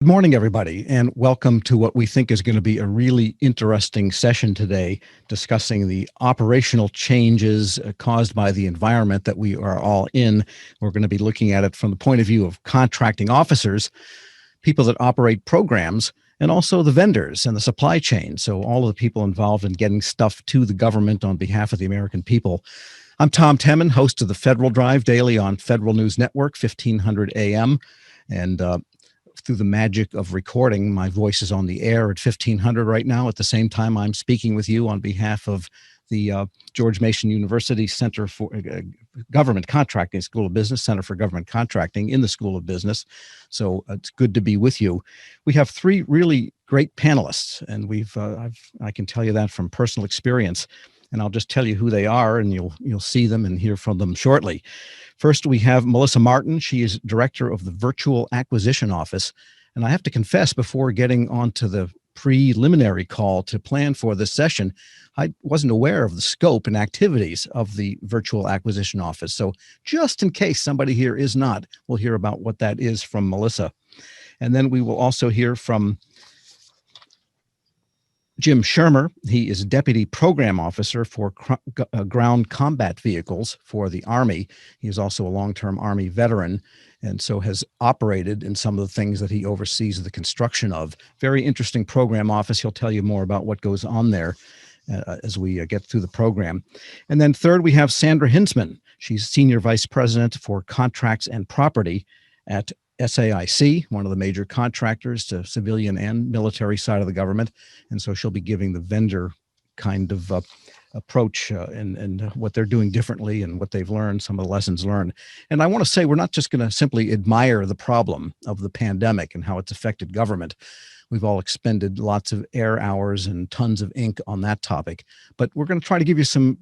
Good morning, everybody, and welcome to what we think is going to be a really interesting session today, discussing the operational changes caused by the environment that we are all in. We're going to be looking at it from the point of view of contracting officers, people that operate programs, and also the vendors and the supply chain. So all of the people involved in getting stuff to the government on behalf of the American people. I'm Tom Temin, host of the Federal Drive daily on Federal News Network, 1500 AM. And through the magic of recording, my voice is on the air at 1500 right now. At the same time, I'm speaking with you on behalf of the George Mason University Center for Government Contracting, School of Business, Center for Government Contracting in the School of Business. So it's good to be with you. We have three really great panelists, and I can tell you that from personal experience. And I'll just tell you who they are, and you'll see them and hear from them shortly. First, we have Melissa Martin. She is director of the Virtual Acquisition Office. And I have to confess, before getting onto the preliminary call to plan for this session, I wasn't aware of the scope and activities of the Virtual Acquisition Office. So just in case somebody here is not, we'll hear about what that is from Melissa. And then we will also hear from Jim Schirmer. He is Deputy Program Officer for Ground Combat Vehicles for the Army. He is also a long-term Army veteran, and so has operated in some of the things that he oversees the construction of. Very interesting program office. He'll tell you more about what goes on there as we get through the program. And then third, we have Sandra Hinzman. She's Senior Vice President for Contracts and Property at SAIC, one of the major contractors to civilian and military side of the government. And so she'll be giving the vendor kind of approach and what they're doing differently and what they've learned, some of the lessons learned. And I want to say we're not just going to simply admire the problem of the pandemic and how it's affected government. We've all expended lots of air hours and tons of ink on that topic. But we're going to try to give you some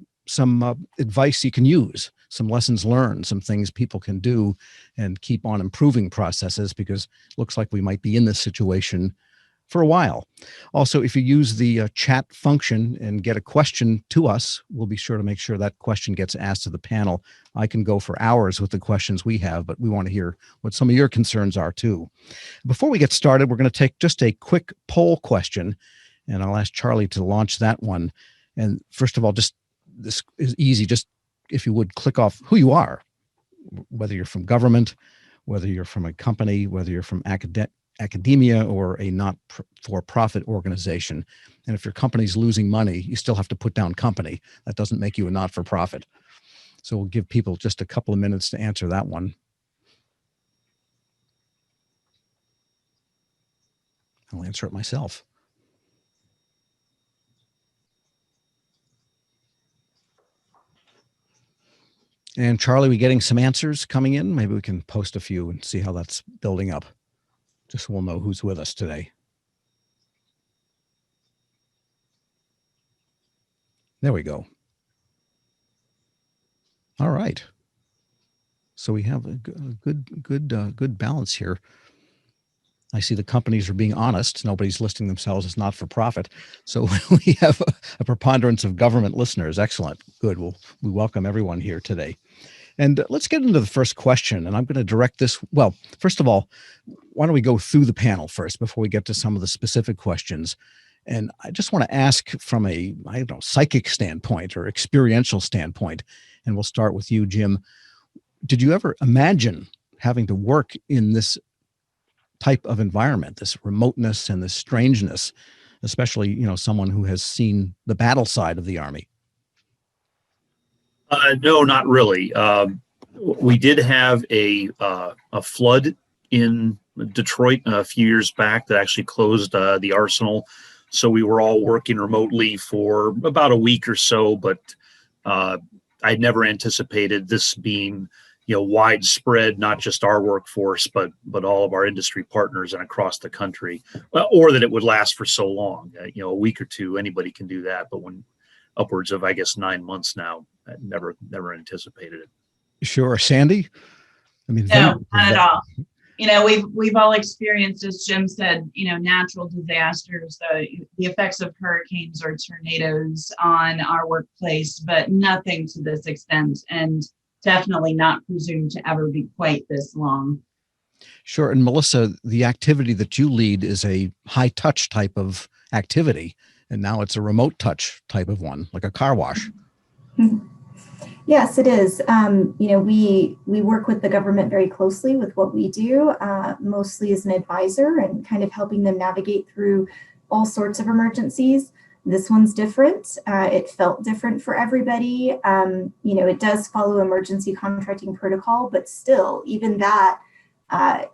advice you can use, some lessons learned, some things people can do and keep on improving processes, because it looks like we might be in this situation for a while. Also, if you use the chat function and get a question to us, we'll be sure to make sure that question gets asked to the panel. I can go for hours with the questions we have, but we want to hear what some of your concerns are too. Before we get started, we're going to take just a quick poll question, and I'll ask Charlie to launch that one. And first of all, this is easy. Just, if you would, click off who you are, whether you're from government, whether you're from a company, whether you're from academia or a not-for-profit organization. And if your company's losing money, you still have to put down company. That doesn't make you a not-for-profit. So we'll give people just a couple of minutes to answer that one. I'll answer it myself. And Charlie, we getting some answers coming in? Maybe we can post a few and see how that's building up. Just so we'll know who's with us today. There we go. All right. So we have a good balance here. I see the companies are being honest. Nobody's listing themselves as not-for-profit. So we have a preponderance of government listeners. Excellent. Good. We welcome everyone here today. And let's get into the first question. And I'm going to direct this. Well, first of all, why don't we go through the panel first before we get to some of the specific questions? And I just want to ask from a, psychic standpoint or experiential standpoint, and we'll start with you, Jim. Did you ever imagine having to work in this type of environment, this remoteness and this strangeness, especially, someone who has seen the battle side of the Army? No, not really. We did have a flood in Detroit a few years back that actually closed the arsenal. So we were all working remotely for about a week or so, but I never anticipated this being widespread, not just our workforce, but all of our industry partners and across the country, or that it would last for so long. A week or two, anybody can do that. But when upwards of, 9 months now, I never anticipated it. Sure. Sandy? No, not at all. We've all experienced, as Jim said, natural disasters, the effects of hurricanes or tornadoes on our workplace, but nothing to this extent. And definitely not presumed to ever be quite this long. Sure. And Melissa, the activity that you lead is a high touch type of activity. And now it's a remote touch type of one, like a car wash. Yes, it is. We work with the government very closely with what we do, mostly as an advisor and kind of helping them navigate through all sorts of emergencies. This one's different. It felt different for everybody. It does follow emergency contracting protocol, but still, even that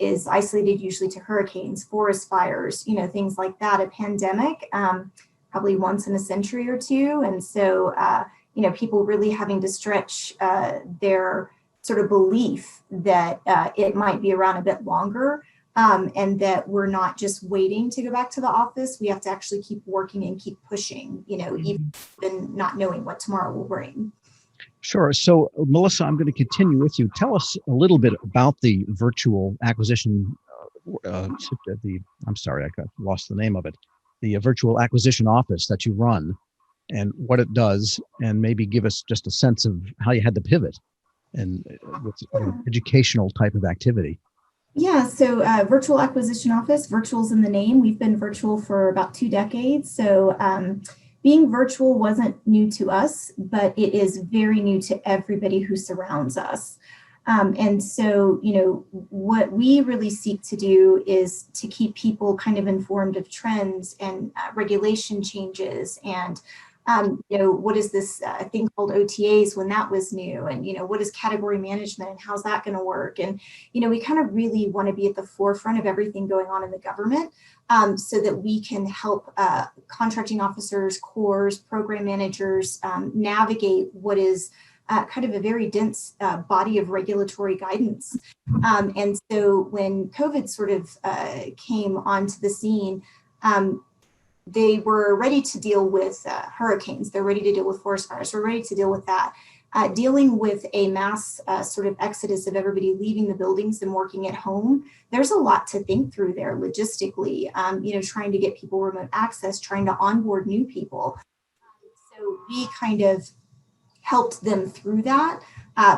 is isolated usually to hurricanes, forest fires, things like that. A pandemic, probably once in a century or two. And so, people really having to stretch their sort of belief that it might be around a bit longer, and that we're not just waiting to go back to the office. We have to actually keep working and keep pushing, even not knowing what tomorrow will bring. Sure. So, Melissa, I'm going to continue with you. Tell us a little bit about the virtual acquisition. I'm sorry, I lost the name of it. The virtual acquisition office that you run, and what it does, and maybe give us just a sense of how you had to pivot and with educational type of activity. Yeah, so virtual acquisition office, virtual's in the name. We've been virtual for about 2 decades. So being virtual wasn't new to us, but it is very new to everybody who surrounds us. And so, what we really seek to do is to keep people kind of informed of trends and regulation changes and what is this thing called OTAs when that was new, and what is category management and how's that going to work? And we kind of really want to be at the forefront of everything going on in the government, so that we can help contracting officers, corps, program managers navigate what is kind of a very dense body of regulatory guidance. And so when COVID sort of came onto the scene, they were ready to deal with hurricanes. They're ready to deal with forest fires. We're ready to deal with that. Dealing with a mass sort of exodus of everybody leaving the buildings and working at home, there's a lot to think through there logistically, trying to get people remote access, trying to onboard new people. So we kind of helped them through that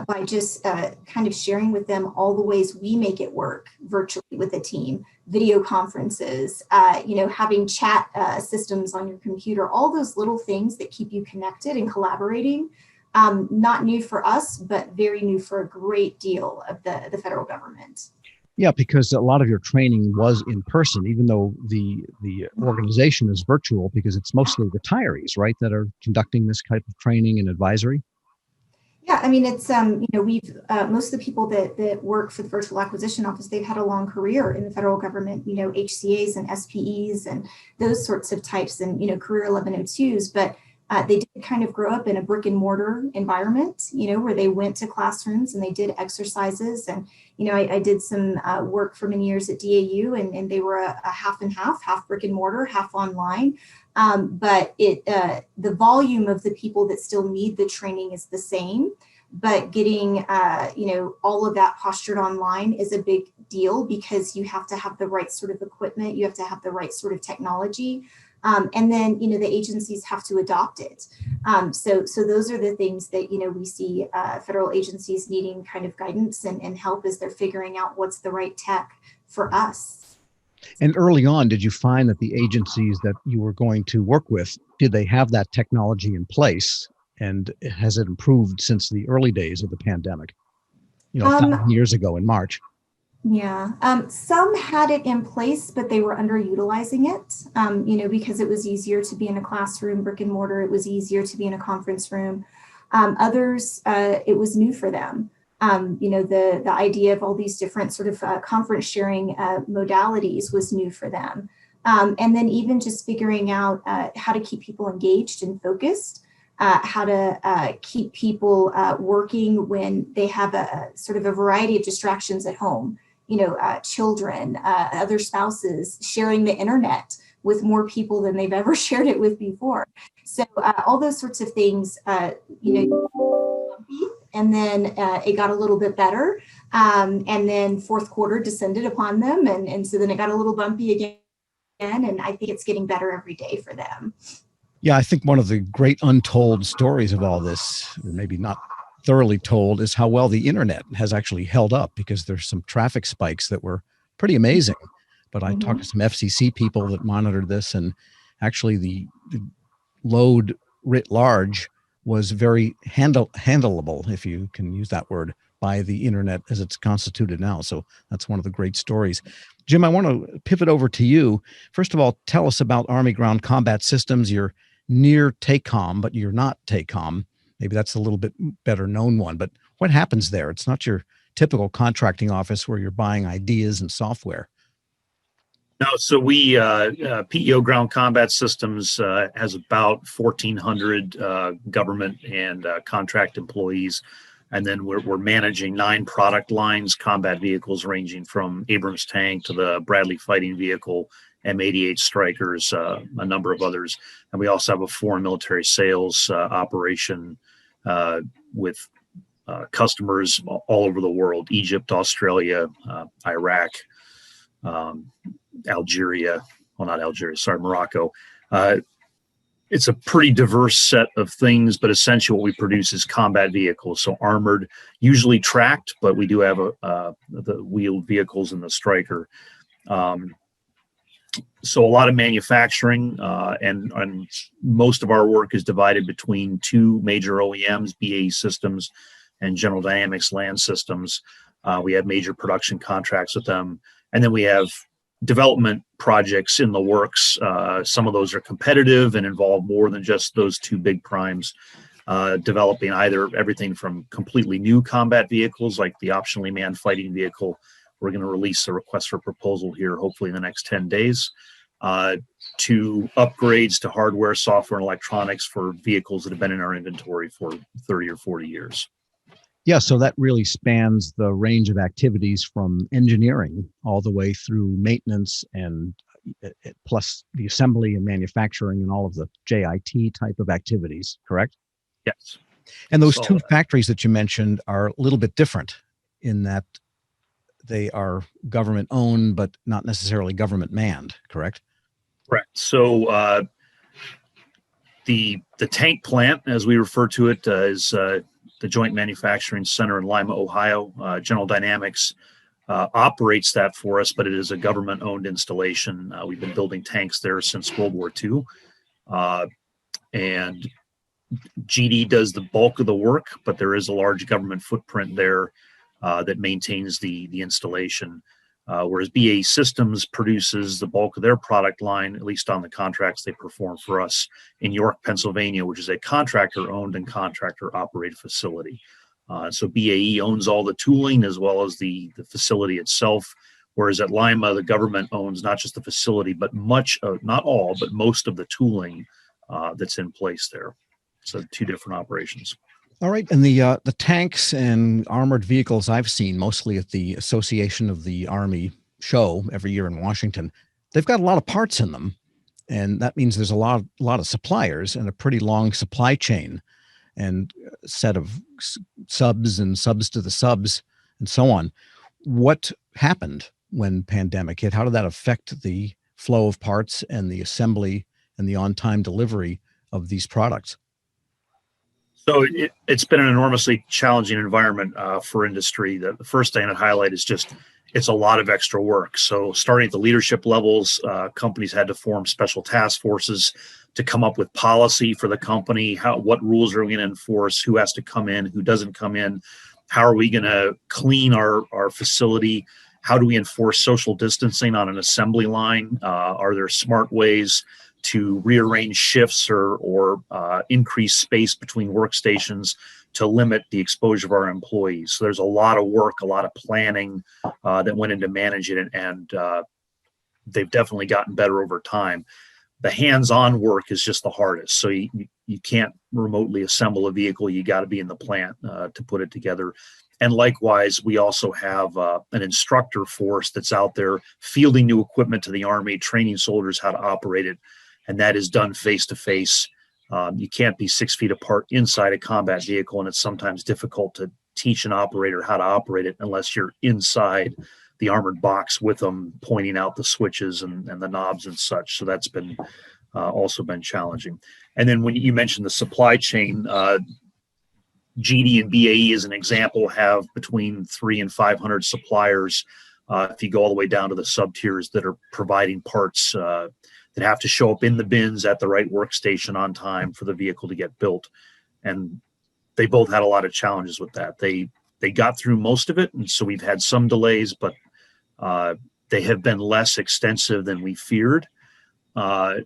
by just kind of sharing with them all the ways we make it work virtually with a team, video conferences, having chat systems on your computer, all those little things that keep you connected and collaborating. Not new for us, but very new for a great deal of the federal government. Yeah, because a lot of your training was in person, even though the organization is virtual, because it's mostly retirees, right, that are conducting this type of training and advisory. Yeah, I mean, it's, we've, most of the people that work for the Virtual Acquisition Office, they've had a long career in the federal government, HCAs and SPEs and those sorts of types and, career 1102s, but they did kind of grow up in a brick and mortar environment, where they went to classrooms and they did exercises. And, I did some work for many years at DAU, and they were a half and half brick and mortar, half online. But the volume of the people that still need the training is the same, but getting, all of that postured online is a big deal because you have to have the right sort of equipment. You have to have the right sort of technology. And then, the agencies have to adopt it. So those are the things that, we see federal agencies needing kind of guidance and help as they're figuring out what's the right tech for us. And early on, did you find that the agencies that you were going to work with, did they have that technology in place? And has it improved since the early days of the pandemic, 5 years ago in March? Yeah, some had it in place, but they were underutilizing it, because it was easier to be in a classroom, brick and mortar. It was easier to be in a conference room. Others, it was new for them. The idea of all these different sort of conference sharing modalities was new for them. And then even just figuring out how to keep people engaged and focused, how to keep people working when they have a sort of a variety of distractions at home. Children, other spouses, sharing the internet with more people than they've ever shared it with before. So all those sorts of things, and then it got a little bit better. And then fourth quarter descended upon them. And so then it got a little bumpy again. And I think it's getting better every day for them. Yeah, I think one of the great untold stories of all this, or maybe not thoroughly told, is how well the internet has actually held up, because there's some traffic spikes that were pretty amazing. But I Mhm. talked to some FCC people that monitored this, and actually the load writ large was very handleable, if you can use that word, by the internet as it's constituted now. So that's one of the great stories. Jim, I want to pivot over to you. First of all, tell us about Army Ground Combat Systems. You're near TACOM, but you're not TACOM. Maybe that's a little bit better known one, but what happens there? It's not your typical contracting office where you're buying ideas and software. No, so we PEO Ground Combat Systems has about 1,400 government and contract employees, and then we're managing 9 product lines, combat vehicles ranging from Abrams tank to the Bradley fighting vehicle, M88 Strikers, a number of others, and we also have a foreign military sales operation with customers all over the world: Egypt, Australia, Iraq. Algeria, well, not Algeria, sorry, Morocco. It's a pretty diverse set of things, but essentially what we produce is combat vehicles, so armored, usually tracked, but we do have the wheeled vehicles in the Striker. So a lot of manufacturing, and most of our work is divided between 2 major OEMs, BAE Systems and General Dynamics Land Systems. We have major production contracts with them, and then we have development projects in the works. Some of those are competitive and involve more than just those 2 big primes, developing either everything from completely new combat vehicles like the optionally manned fighting vehicle. We're going to release a request for proposal here, hopefully in the next 10 days, to upgrades to hardware, software, and electronics for vehicles that have been in our inventory for 30 or 40 years. Yeah, so that really spans the range of activities from engineering all the way through maintenance and plus the assembly and manufacturing and all of the JIT type of activities, correct? Yes. And those 2 factories that you mentioned are a little bit different in that they are government owned, but not necessarily government manned, correct? Correct. So the tank plant, as we refer to it, is the Joint Manufacturing Center in Lima, Ohio. General Dynamics operates that for us, but it is a government-owned installation. We've been building tanks there since World War II. And GD does the bulk of the work, but there is a large government footprint there that maintains the installation. Whereas BAE Systems produces the bulk of their product line, at least on the contracts they perform for us in York, Pennsylvania, which is a contractor-owned and contractor-operated facility. So BAE owns all the tooling as well as the facility itself, whereas at Lima, the government owns not just the facility, but not all, but most of the tooling that's in place there. So 2 different operations. All right, and the tanks and armored vehicles I've seen mostly at the Association of the Army show every year in Washington, they've got a lot of parts in them, and that means there's a lot of suppliers and a pretty long supply chain and a set of subs and subs to the subs and so on. What happened when pandemic hit? How did that affect the flow of parts and the assembly and the on-time delivery of these products? So it's been an enormously challenging environment for industry. The first thing I'd highlight is just it's a lot of extra work. So starting at the leadership levels, companies had to form special task forces to come up with policy for the company. What rules are we going to enforce? Who has to come in? Who doesn't come in? How are we going to clean our facility? How do we enforce social distancing on an assembly line? Are there smart ways to rearrange shifts or increase space between workstations to limit the exposure of our employees? So there's a lot of work, a lot of planning that went into managing it, and they've definitely gotten better over time. The hands-on work is just the hardest. So you can't remotely assemble a vehicle. You got to be in the plant to put it together. And likewise, we also have an instructor force that's out there fielding new equipment to the Army, training soldiers how to operate it. And that is done face-to-face. You can't be 6 feet apart inside a combat vehicle, and it's sometimes difficult to teach an operator how to operate it unless you're inside the armored box with them, pointing out the switches and the knobs and such. So that's been also been challenging. And then when you mentioned the supply chain, GD and BAE, as an example, have between 300 and 500 suppliers If you go all the way down to the sub tiers that are providing parts that have to show up in the bins at the right workstation on time for the vehicle to get built. And they both had a lot of challenges with that. They got through most of it, and so we've had some delays, but they have been less extensive than we feared. But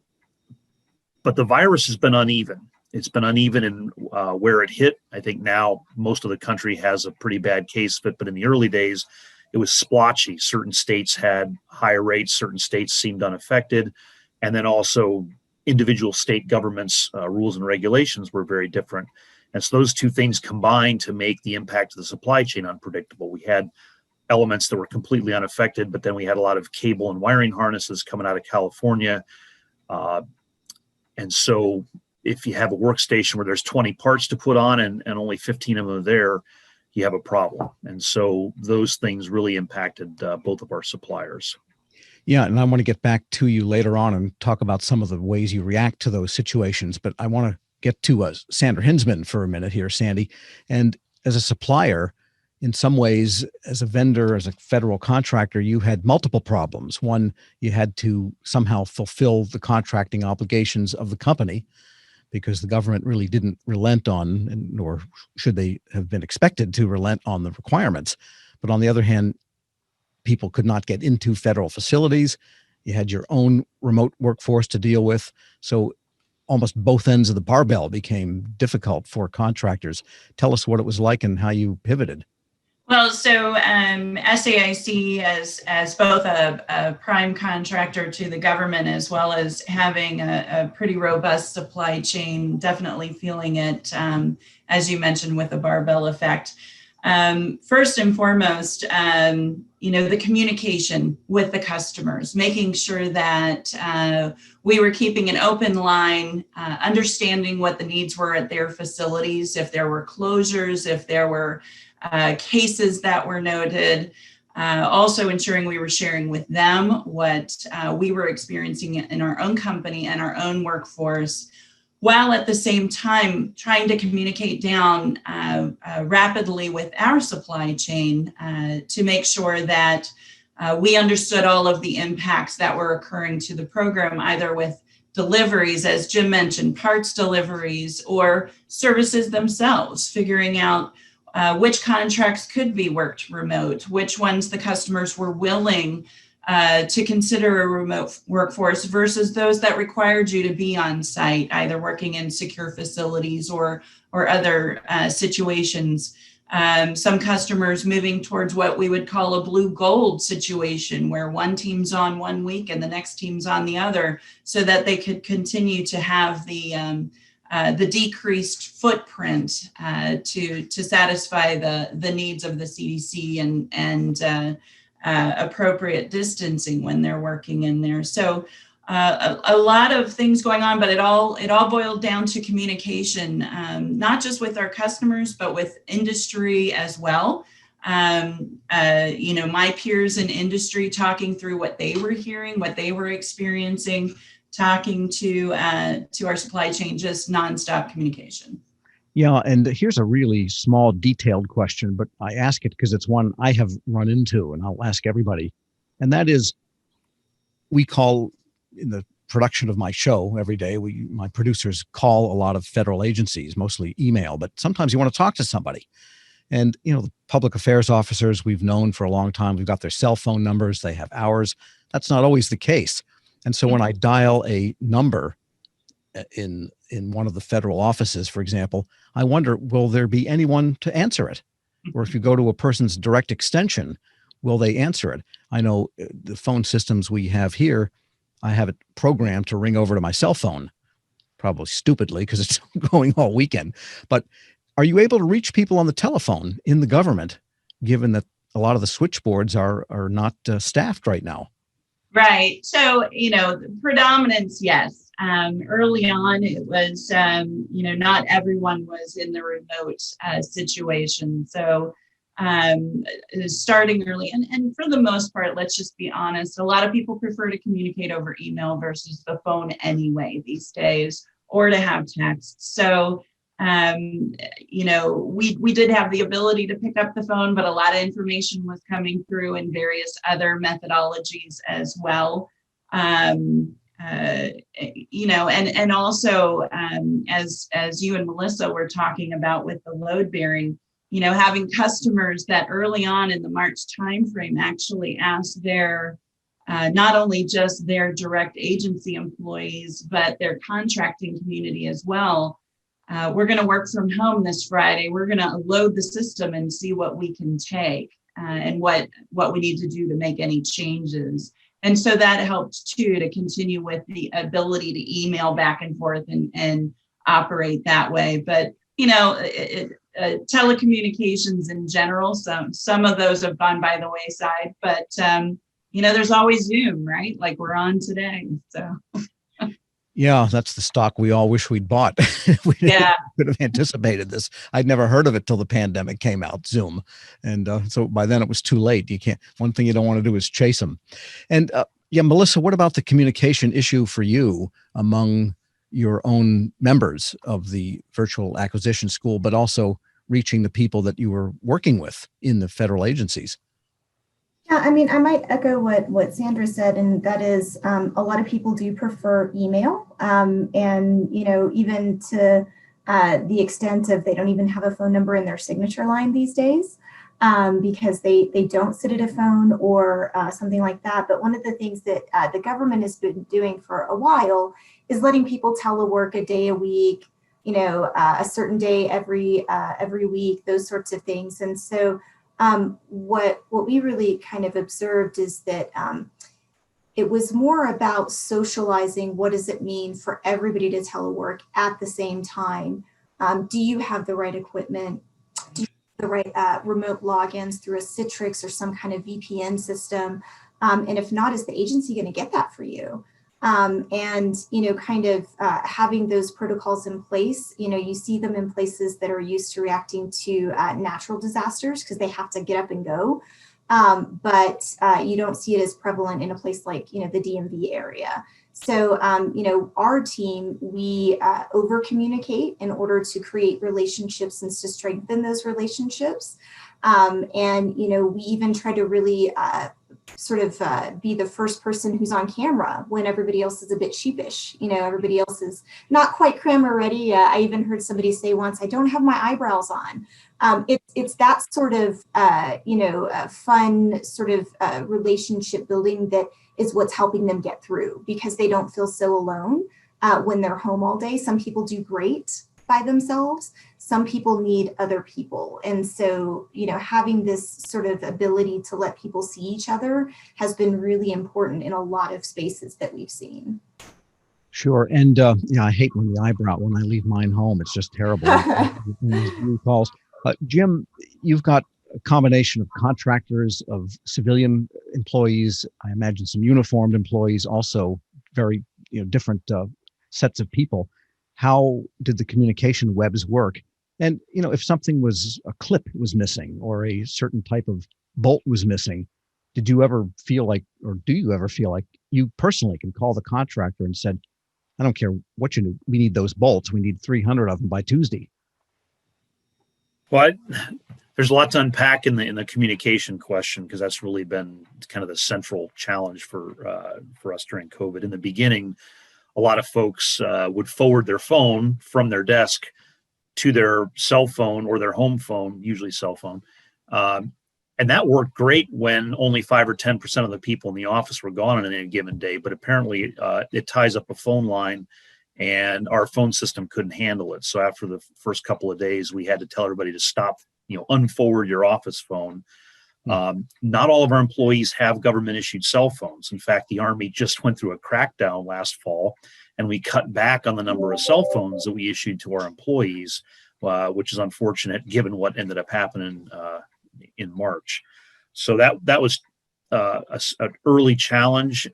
the virus has been uneven. It's been uneven in where it hit. I think now most of the country has a pretty bad case of it, but in the early days, it was splotchy. Certain states had higher rates, certain states seemed unaffected. And then also individual state governments' rules and regulations were very different. And so those two things combined to make the impact of the supply chain unpredictable. We had elements that were completely unaffected, but then we had a lot of cable and wiring harnesses coming out of California. And so if you have a workstation where there's 20 parts to put on and only 15 of them are there, you have a problem. And so those things really impacted both of our suppliers. Yeah, and I want to get back to you later on and talk about some of the ways you react to those situations. But I want to get to Sandra Hinzman for a minute here, Sandy. And as a supplier, in some ways, as a vendor, as a federal contractor, you had multiple problems. One, you had to somehow fulfill the contracting obligations of the company because the government really didn't relent on, nor should they have been expected to relent on the requirements. But on the other hand, people could not get into federal facilities. You had your own remote workforce to deal with. So almost both ends of the barbell became difficult for contractors. Tell us what it was like and how you pivoted. Well, so SAIC as both a prime contractor to the government, as well as having a pretty robust supply chain, definitely feeling it, as you mentioned, with the barbell effect. First and foremost, the communication with the customers, making sure that we were keeping an open line, understanding what the needs were at their facilities, if there were closures, if there were cases that were noted, also ensuring we were sharing with them what we were experiencing in our own company and our own workforce, while at the same time trying to communicate down rapidly with our supply chain to make sure that we understood all of the impacts that were occurring to the program, either with deliveries, as Jim mentioned, parts deliveries, or services themselves, figuring out which contracts could be worked remote, which ones the customers were willing to consider a remote workforce versus those that required you to be on site, either working in secure facilities or other situations. Some customers moving towards what we would call a blue gold situation, where one team's on one week and the next team's on the other, so that they could continue to have the decreased footprint to satisfy the needs of the CDC and appropriate distancing when they're working in there. So a lot of things going on, but it all boiled down to communication, not just with our customers, but with industry as well. My peers in industry talking through what they were hearing, what they were experiencing, talking to our supply chain, just nonstop communication. Yeah, and here's a really small, detailed question, but I ask it because it's one I have run into, and I'll ask everybody. And that is, we call, in the production of my show every day, my producers call a lot of federal agencies, mostly email, but sometimes you want to talk to somebody. And, the public affairs officers we've known for a long time, we've got their cell phone numbers, they have ours. That's not always the case. And so when I dial a number in one of the federal offices, for example, I wonder, will there be anyone to answer it? Or if you go to a person's direct extension, will they answer it? I know the phone systems we have here, I have it programmed to ring over to my cell phone, probably stupidly because it's going all weekend. But are you able to reach people on the telephone in the government, given that a lot of the switchboards are not staffed right now? Right. So, the predominance, yes. Early on, it was, not everyone was in the remote situation. So starting early, and for the most part, let's just be honest, a lot of people prefer to communicate over email versus the phone anyway these days, or to have text. So We did have the ability to pick up the phone, but a lot of information was coming through in various other methodologies as well. And also as you and Melissa were talking about with the load bearing, having customers that early on in the March timeframe actually asked their not only just their direct agency employees, but their contracting community as well. We're going to work from home this Friday. We're going to load the system and see what we can take and what we need to do to make any changes. And so that helped too, to continue with the ability to email back and forth and operate that way. But, telecommunications in general, some of those have gone by the wayside, but, there's always Zoom, right? Like we're on today. So. Yeah, that's the stock we all wish we'd bought. We could have anticipated this. I'd never heard of it till the pandemic came out, Zoom. And so by then it was too late. One thing you don't want to do is chase them. And Melissa, what about the communication issue for you among your own members of the virtual acquisition school, but also reaching the people that you were working with in the federal agencies? Yeah, I mean, I might echo what Sandra said, and that is a lot of people do prefer email, and even to the extent of they don't even have a phone number in their signature line these days because they don't sit at a phone or something like that. But one of the things that the government has been doing for a while is letting people telework a day a week, a certain day every week, those sorts of things, and so. What we really kind of observed is that it was more about socializing. What does it mean for everybody to telework at the same time? Do you have the right equipment? Do you have the right remote logins through a Citrix or some kind of VPN system? And if not, is the agency going to get that for you? Having those protocols in place, you see them in places that are used to reacting to natural disasters because they have to get up and go. But you don't see it as prevalent in a place like, the DMV area. So, our team, we over communicate in order to create relationships and to strengthen those relationships. We even try to really be the first person who's on camera when everybody else is a bit sheepish. Everybody else is not quite camera ready. I even heard somebody say once, I don't have my eyebrows on. It's that sort of, fun sort of relationship building that is what's helping them get through because they don't feel so alone when they're home all day. Some people do great by themselves. Some people need other people. And so, having this sort of ability to let people see each other has been really important in a lot of spaces that we've seen. Sure. And, I hate when I leave mine home, it's just terrible. Calls. Jim, you've got a combination of contractors, of civilian employees, I imagine some uniformed employees, also very, different sets of people. How did the communication webs work? And, if a clip was missing or a certain type of bolt was missing, did you ever feel like, or do you ever feel like you personally can call the contractor and said, I don't care what you do, we need those bolts. We need 300 of them by Tuesday. Well, there's a lot to unpack in the communication question because that's really been kind of the central challenge for us during COVID. In the beginning, a lot of folks would forward their phone from their desk to their cell phone or their home phone, usually cell phone. And that worked great when only 5 or 10% of the people in the office were gone on any given day. But apparently it ties up a phone line and our phone system couldn't handle it. So after the first couple of days, we had to tell everybody to stop, unforward your office phone. Not all of our employees have government issued cell phones. In fact, the Army just went through a crackdown last fall, and we cut back on the number of cell phones that we issued to our employees, which is unfortunate given what ended up happening in March. So that was an early challenge.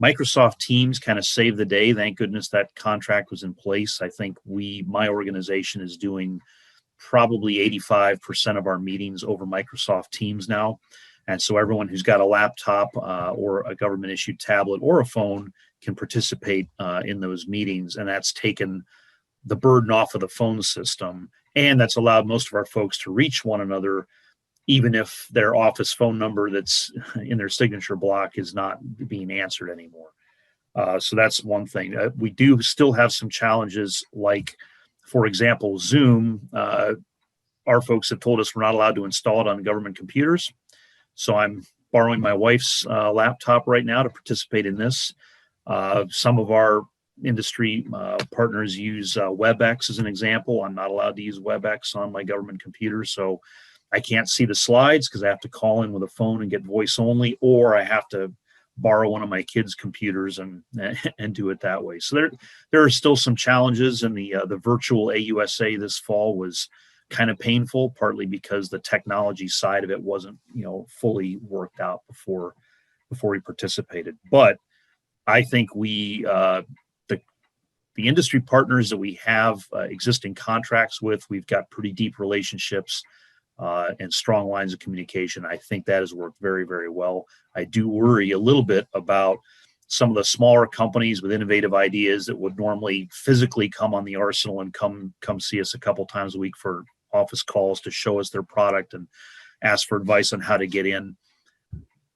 Microsoft Teams kind of saved the day. Thank goodness that contract was in place. I think my organization is doing probably 85% of our meetings over Microsoft Teams now. And so everyone who's got a laptop or a government issued tablet or a phone can participate in those meetings. And that's taken the burden off of the phone system. And that's allowed most of our folks to reach one another, even if their office phone number that's in their signature block is not being answered anymore. So that's one thing. We do still have some challenges, like, for example, Zoom. Our folks have told us we're not allowed to install it on government computers. So I'm borrowing my wife's laptop right now to participate in this. Some of our industry partners use WebEx as an example. I'm not allowed to use WebEx on my government computer, so I can't see the slides because I have to call in with a phone and get voice only, or I have to borrow one of my kids' computers and do it that way. So there are still some challenges, and the virtual AUSA this fall was kind of painful, partly because the technology side of it wasn't fully worked out before we participated. But I think the industry partners that we have existing contracts with, we've got pretty deep relationships and strong lines of communication. I think that has worked very, very well. I do worry a little bit about some of the smaller companies with innovative ideas that would normally physically come on the arsenal and come see us a couple times a week for office calls to show us their product and ask for advice on how to get in.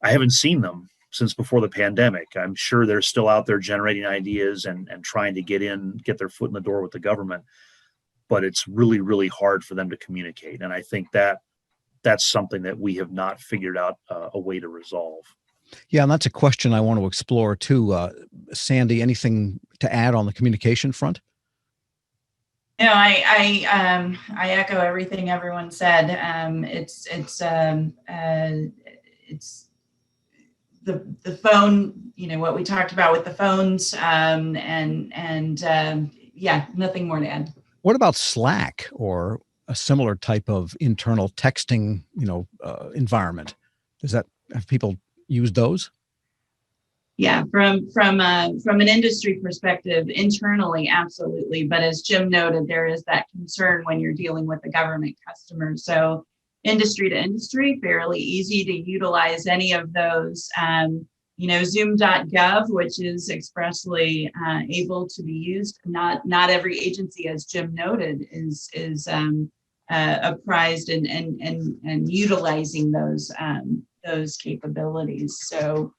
I haven't seen them since before the pandemic. I'm sure they're still out there generating ideas and trying to get their foot in the door with the government. But it's really, really hard for them to communicate. And I think that's something that we have not figured out a way to resolve. Yeah, and that's a question I want to explore too. Sandy, anything to add on the communication front? No, I echo everything everyone said. It's the phone, what we talked about with the phones, yeah, nothing more to add. What about Slack or a similar type of internal texting, environment? Have people used those? Yeah, from an industry perspective, internally, absolutely. But as Jim noted, there is that concern when you're dealing with the government customers. So industry to industry, fairly easy to utilize any of those. Zoom.gov, which is expressly able to be used. Not every agency, as Jim noted, is apprised and utilizing those capabilities. So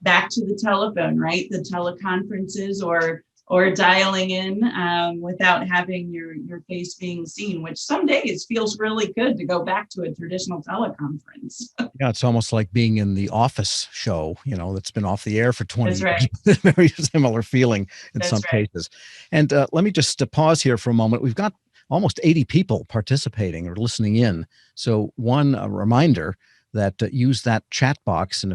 back to the telephone, right? The teleconferences or dialing in without having your face being seen, which some days feels really good to go back to a traditional teleconference. Yeah, it's almost like being in the Office show, that's been off the air for 20 years. Right. Very similar feeling in some cases. And let me just pause here for a moment. We've got almost 80 people participating or listening in. So a reminder that use that chat box. And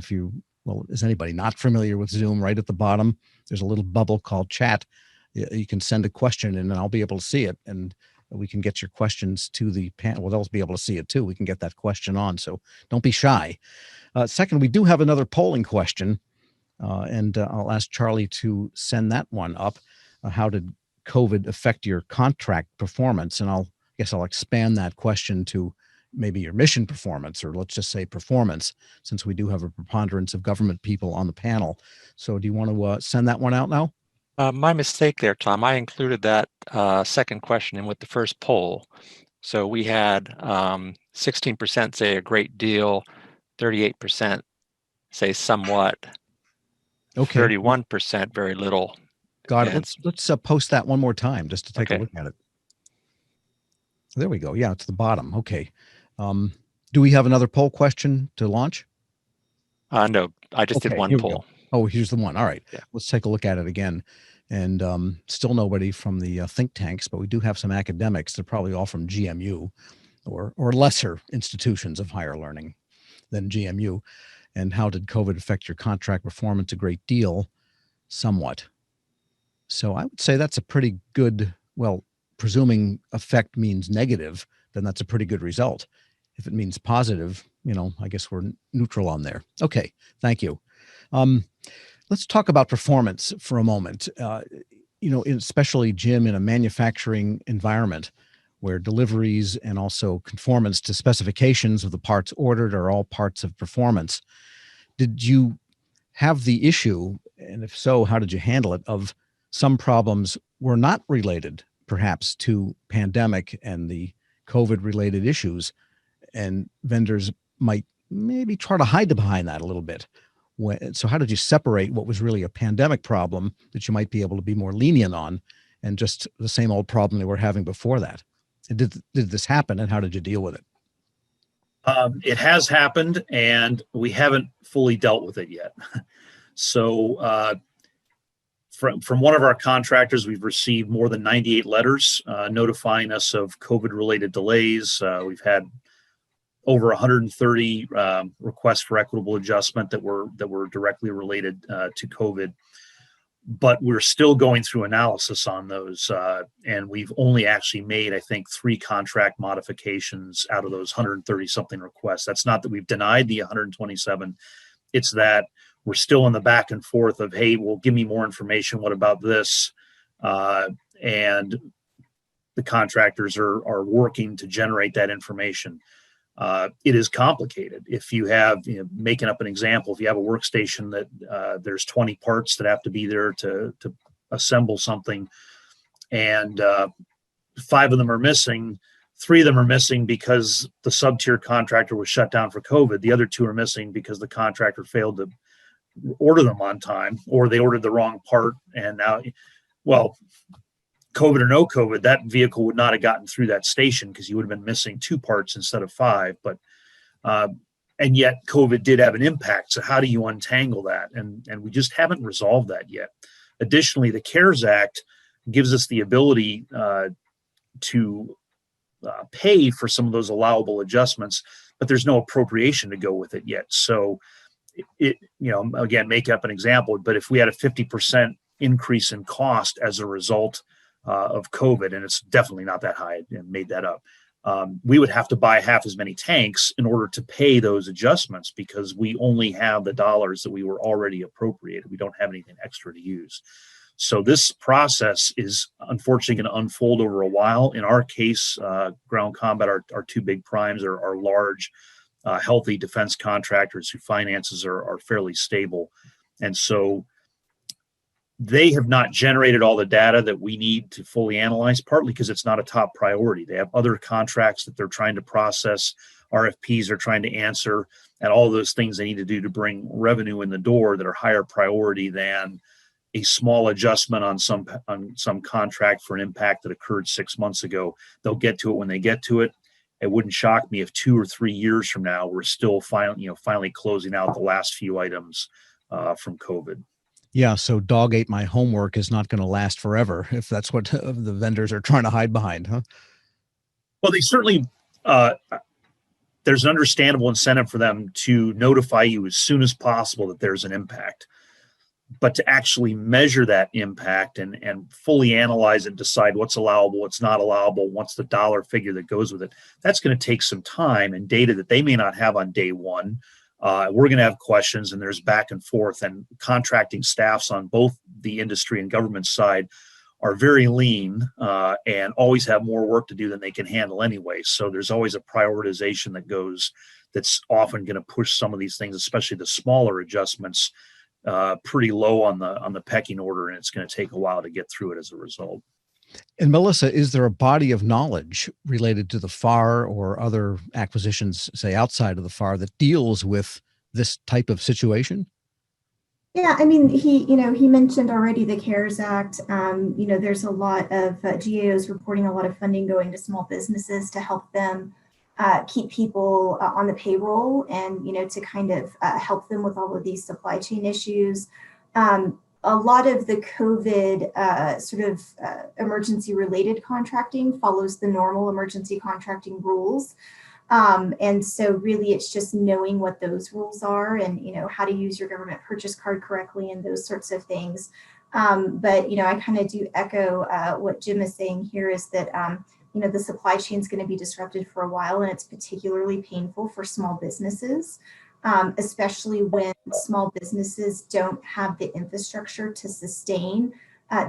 is anybody not familiar with Zoom? Right at the bottom, there's a little bubble called chat. You can send a question in and I'll be able to see it. And we can get your questions to the panel. Well, they'll be able to see it too. We can get that question on. So don't be shy. Second, we do have another polling question. And I'll ask Charlie to send that one up. How did COVID affect your contract performance? And I guess I'll expand that question to maybe your mission performance, or let's just say performance, since we do have a preponderance of government people on the panel. So do you want to send that one out now? My mistake there, Tom. I included that second question in with the first poll. So we had 16% say a great deal, 38% say somewhat, okay, 31% very little. Got it. Let's post that one more time just to take a look at it. There we go. Yeah, it's the bottom. Okay. Do we have another poll question to launch? No, I just did one poll. Oh, here's the one. All right. Yeah. Let's take a look at it again. And still nobody from the think tanks, but we do have some academics. They're probably all from GMU or lesser institutions of higher learning than GMU. And how did COVID affect your contract performance? A great deal, somewhat. So I would say that's a pretty good, presuming effect means negative, then that's a pretty good result. If it means positive, I guess we're neutral on there. Okay, thank you. Let's talk about performance for a moment. Especially, Jim, in a manufacturing environment where deliveries and also conformance to specifications of the parts ordered are all parts of performance. Did you have the issue, and if so, how did you handle it, of some problems were not related perhaps to pandemic and the COVID related issues, and vendors might maybe try to hide behind that a little bit. So how did you separate what was really a pandemic problem that you might be able to be more lenient on and just the same old problem they were having before that? And did this happen, and how did you deal with it? It has happened, and we haven't fully dealt with it yet. So from one of our contractors, we've received more than 98 letters notifying us of COVID-related delays. We've had over 130 requests for equitable adjustment that were directly related to COVID. But we're still going through analysis on those, and we've only actually made, I think, 3 contract modifications out of those 130 something requests. That's not that we've denied the 127. It's that we're still in the back and forth of, hey, well, give me more information. What about this? And the contractors are working to generate that information. It is complicated. If you have, making up an example, if you have a workstation that there's 20 parts that have to be there to assemble something, and 5 of them are missing, 3 of them are missing because the sub-tier contractor was shut down for COVID. The other 2 are missing because the contractor failed to order them on time, or they ordered the wrong part. And now, well, COVID or no COVID, that vehicle would not have gotten through that station because you would have been missing 2 parts instead of 5. But and yet COVID did have an impact. So how do you untangle that? And we just haven't resolved that yet. Additionally, the CARES Act gives us the ability to pay for some of those allowable adjustments, but there's no appropriation to go with it yet. So it again, make up an example, but if we had a 50% increase in cost as a result of COVID, and it's definitely not that high, and made that up, we would have to buy half as many tanks in order to pay those adjustments, because we only have the dollars that we were already appropriated. We don't have anything extra to use. So this process is unfortunately going to unfold over a while. In our case, Ground Combat, our 2 big primes are large, healthy defense contractors whose finances are fairly stable. And so they have not generated all the data that we need to fully analyze, partly because it's not a top priority. They have other contracts that they're trying to process, RFPs are trying to answer, and all those things they need to do to bring revenue in the door that are higher priority than a small adjustment on some contract for an impact that occurred 6 months ago. They'll get to it when they get to it. It wouldn't shock me if 2 or 3 years from now we're still finally closing out the last few items from COVID. Yeah, so dog ate my homework is not going to last forever, if that's what the vendors are trying to hide behind, huh? Well, they certainly, there's an understandable incentive for them to notify you as soon as possible that there's an impact. But to actually measure that impact and fully analyze and decide what's allowable, what's not allowable, what's the dollar figure that goes with it, that's going to take some time and data that they may not have on day one. We're going to have questions, and there's back and forth, and contracting staffs on both the industry and government side are very lean and always have more work to do than they can handle anyway. So there's always a prioritization that goes that's often going to push some of these things, especially the smaller adjustments, pretty low on the pecking order, and it's going to take a while to get through it as a result. And Melissa, is there a body of knowledge related to the FAR or other acquisitions, say outside of the FAR, that deals with this type of situation? Yeah, I mean, he mentioned already the CARES Act. There's a lot of GAOs reporting a lot of funding going to small businesses to help them keep people on the payroll, and to kind of help them with all of these supply chain issues. A lot of the COVID emergency related contracting follows the normal emergency contracting rules. And so really it's just knowing what those rules are, and how to use your government purchase card correctly and those sorts of things. But I kind of do echo what Jim is saying here, is that the supply chain is going to be disrupted for a while, and it's particularly painful for small businesses, especially when small businesses don't have the infrastructure to sustain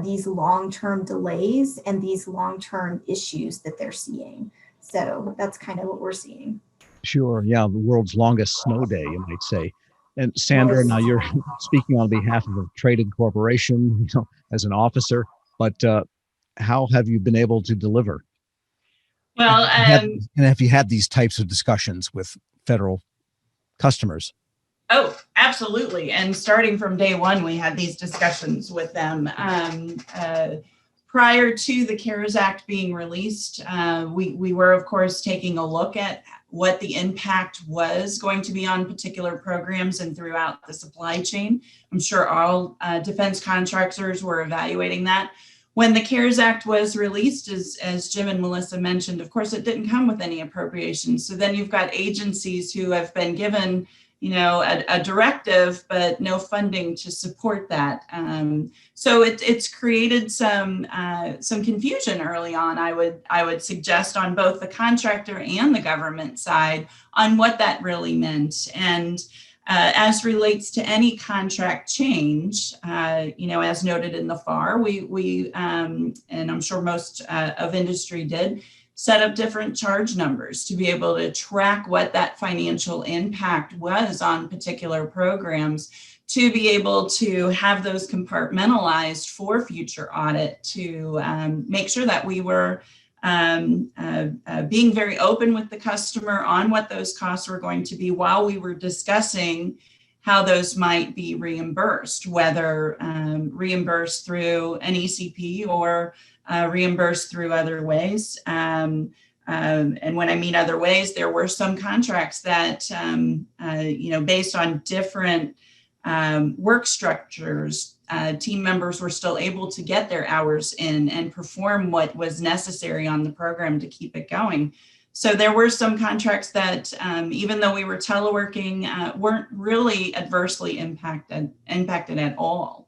these long-term delays and these long-term issues that they're seeing. So that's kind of what we're seeing. Sure. Yeah. The world's longest snow day, you might say. And Sandra, now you're speaking on behalf of a traded corporation, as an officer, but how have you been able to deliver? Well, And have you had these types of discussions with federal customers? Oh, absolutely. And starting from day one, we had these discussions with them. Prior to the CARES Act being released, we were, of course, taking a look at what the impact was going to be on particular programs and throughout the supply chain. I'm sure all defense contractors were evaluating that. When the CARES Act was released, as Jim and Melissa mentioned, of course, it didn't come with any appropriations. So then you've got agencies who have been given a directive, but no funding to support that. So it's created some confusion early on. I would suggest on both the contractor and the government side on what that really meant. And as relates to any contract change, as noted in the FAR, we and I'm sure most of industry did, set up different charge numbers to be able to track what that financial impact was on particular programs, to be able to have those compartmentalized for future audit, to make sure that we were being very open with the customer on what those costs were going to be while we were discussing how those might be reimbursed, whether reimbursed through an ECP or reimbursed through other ways. And when I mean other ways, there were some contracts that, based on different work structures, team members were still able to get their hours in and perform what was necessary on the program to keep it going. So there were some contracts that, even though we were teleworking, weren't really adversely impacted at all.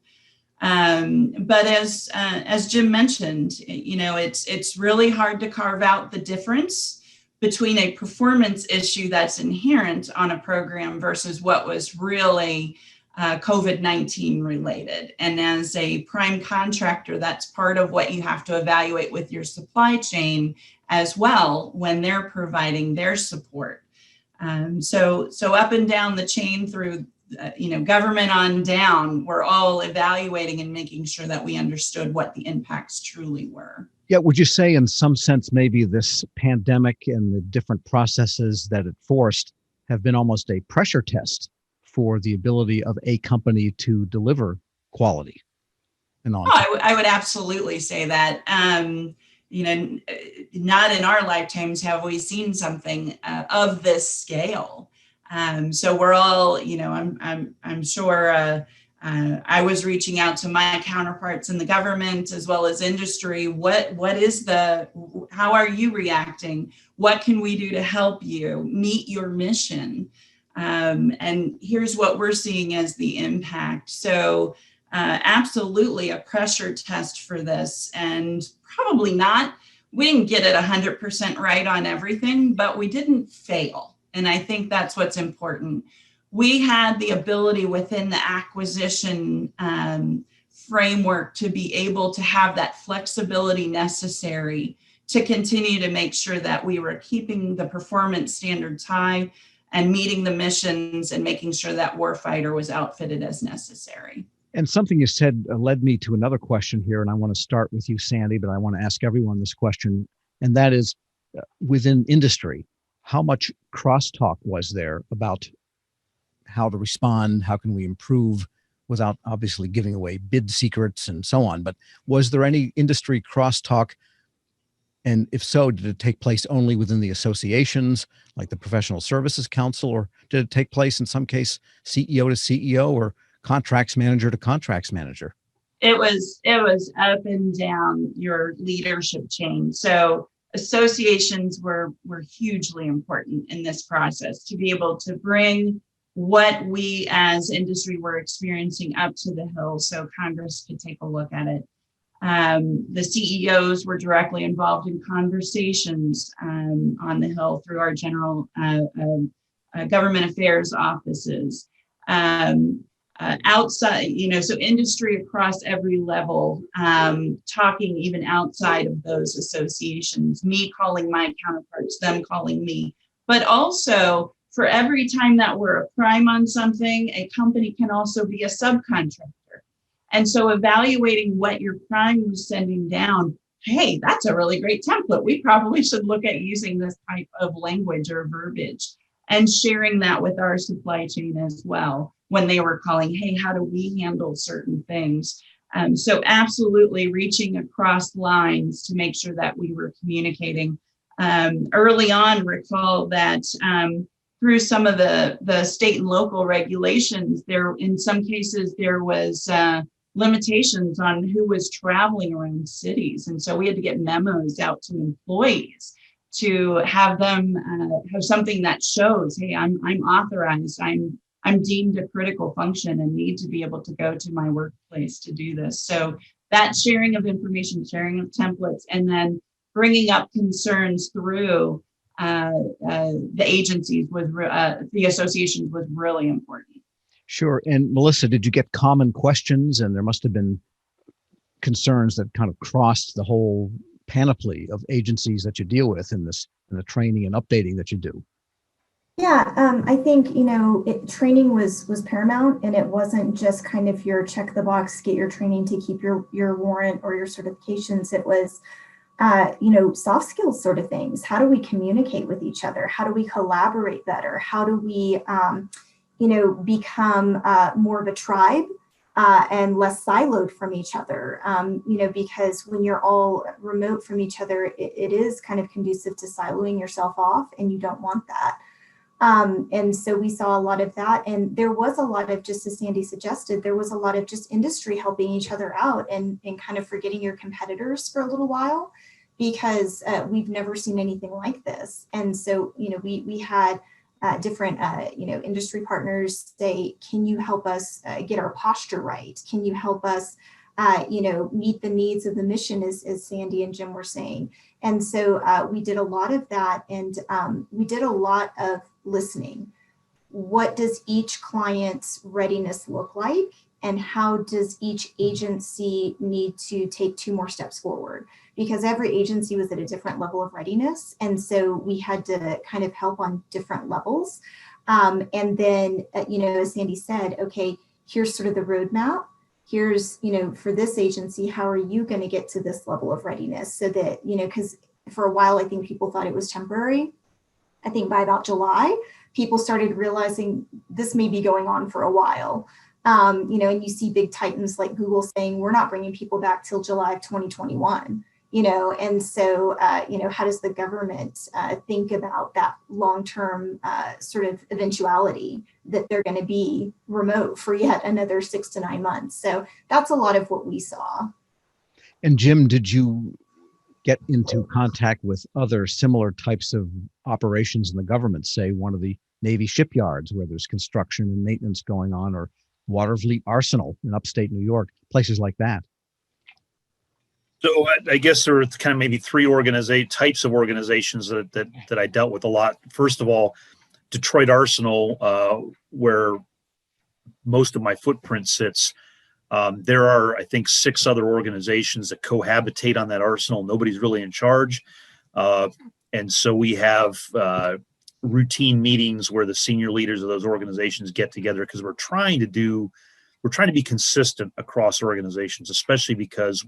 But as Jim mentioned, it's really hard to carve out the difference between a performance issue that's inherent on a program versus what was really COVID-19 related. And as a prime contractor, that's part of what you have to evaluate with your supply chain as well when they're providing their support. So up and down the chain through government on down, we're all evaluating and making sure that we understood what the impacts truly were. Yeah, would you say in some sense maybe this pandemic and the different processes that it forced have been almost a pressure test for the ability of a company to deliver quality? And on I would absolutely say that. Not in our lifetimes have we seen something of this scale. So we're all, I'm sure I was reaching out to my counterparts in the government as well as industry. How are you reacting? What can we do to help you meet your mission? And here's what we're seeing as the impact. So absolutely a pressure test for this, and probably not, we didn't get it 100% right on everything, but we didn't fail. And I think that's what's important. We had the ability within the acquisition framework to be able to have that flexibility necessary to continue to make sure that we were keeping the performance standards high and meeting the missions and making sure that warfighter was outfitted as necessary. And something you said led me to another question here, and I want to start with you, Sandy, but I want to ask everyone this question, and that is, within industry, how much crosstalk was there about how to respond, how can we improve, without obviously giving away bid secrets and so on, but was there any industry crosstalk? And if so, did it take place only within the associations, like the Professional Services Council, or did it take place in some case CEO to CEO or contracts manager to contracts manager? It was up and down your leadership chain. So associations were hugely important in this process to be able to bring what we as industry were experiencing up to the Hill so Congress could take a look at it. The CEOs were directly involved in conversations on the Hill through our general government affairs offices. Outside, so industry across every level, talking even outside of those associations, me calling my counterparts, them calling me, but also for every time that we're a prime on something, a company can also be a subcontractor. And so evaluating what your prime was sending down, hey, that's a really great template. We probably should look at using this type of language or verbiage, and sharing that with our supply chain as well when they were calling, hey, how do we handle certain things? So absolutely reaching across lines to make sure that we were communicating. Early on, recall that through some of the state and local regulations, there, in some cases, there was limitations on who was traveling around cities. And so we had to get memos out to employees to have them have something that shows, hey, I'm authorized, I'm deemed a critical function and need to be able to go to my workplace to do this. So that sharing of information, sharing of templates, and then bringing up concerns through the agencies with the associations was really important. Sure. And Melissa, did you get common questions? And there must have been concerns that kind of crossed the whole panoply of agencies that you deal with in the training and updating that you do. Yeah, I think, training was paramount, and it wasn't just kind of your check the box, get your training to keep your warrant or your certifications. It was, soft skills sort of things. How do we communicate with each other? How do we collaborate better? How do we, become more of a tribe and less siloed from each other? Because when you're all remote from each other, it is kind of conducive to siloing yourself off, and you don't want that. And so we saw a lot of that, and there was a lot of, just as Sandy suggested, there was a lot of just industry helping each other out and kind of forgetting your competitors for a little while, because we've never seen anything like this. And so, we had different, industry partners say, can you help us get our posture right? Can you help us, meet the needs of the mission, as Sandy and Jim were saying? And so we did a lot of that, and we did a lot of listening. What does each client's readiness look like? And how does each agency need to take 2 more steps forward? Because every agency was at a different level of readiness. And so we had to kind of help on different levels. And then, as Sandy said, okay, here's sort of the roadmap. Here's, for this agency, how are you going to get to this level of readiness? So that, because for a while, I think people thought it was temporary. I think by about July, people started realizing this may be going on for a while. And you see big titans like Google saying, we're not bringing people back till July of 2021, and so, how does the government think about that long-term sort of eventuality that they're going to be remote for yet another 6 to 9 months? So that's a lot of what we saw. And Jim, did you get into contact with other similar types of operations in the government, say one of the Navy shipyards where there's construction and maintenance going on, or Waterfleet Arsenal in upstate New York, places like that? So I guess there are kind of maybe 3 types of organizations that I dealt with a lot. First of all, Detroit Arsenal, where most of my footprint sits. There are, I think, 6 other organizations that cohabitate on that arsenal. Nobody's really in charge. And so we have routine meetings where the senior leaders of those organizations get together, because we're trying to be consistent across organizations, especially because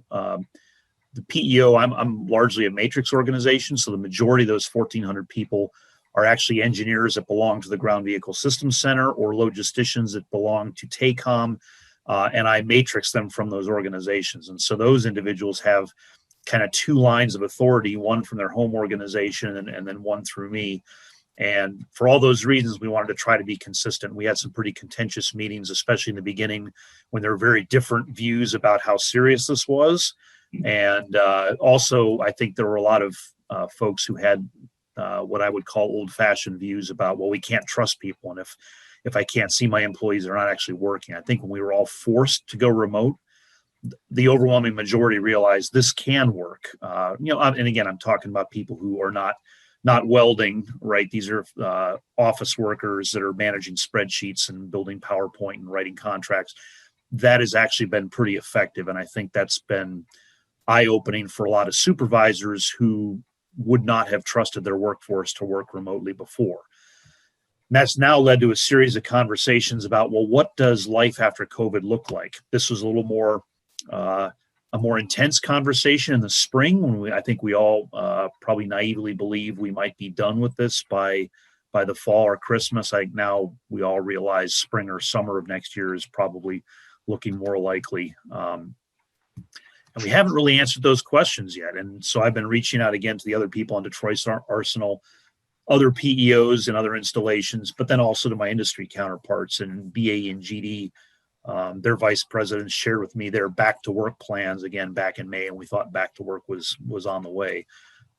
the PEO, I'm largely a matrix organization. So the majority of those 1,400 people are actually engineers that belong to the Ground Vehicle Systems Center, or logisticians that belong to TACOM. And I matrix them from those organizations. And so those individuals have kind of 2 lines of authority, one from their home organization and then one through me. And for all those reasons, we wanted to try to be consistent. We had some pretty contentious meetings, especially in the beginning, when there were very different views about how serious this was. And also, I think there were a lot of folks who had what I would call old-fashioned views about, well, we can't trust people. And if I can't see my employees, they're not actually working. I think when we were all forced to go remote, the overwhelming majority realized this can work. And again, I'm talking about people who are not welding, right? These are office workers that are managing spreadsheets and building PowerPoint and writing contracts. That has actually been pretty effective. And I think that's been eye-opening for a lot of supervisors who would not have trusted their workforce to work remotely before. that's now led to a series of conversations about, well, what does life after COVID look like? This was a little more, a more intense conversation in the spring when I think we all probably naively believe we might be done with this by the fall or Christmas. Now we all realize spring or summer of next year is probably looking more likely. And we haven't really answered those questions yet. And so I've been reaching out again to the other people on Detroit's Arsenal, other PEOs and other installations, but then also to my industry counterparts and BAE and GD. Their vice presidents shared with me their back to work plans again back in May, and we thought back to work was on the way.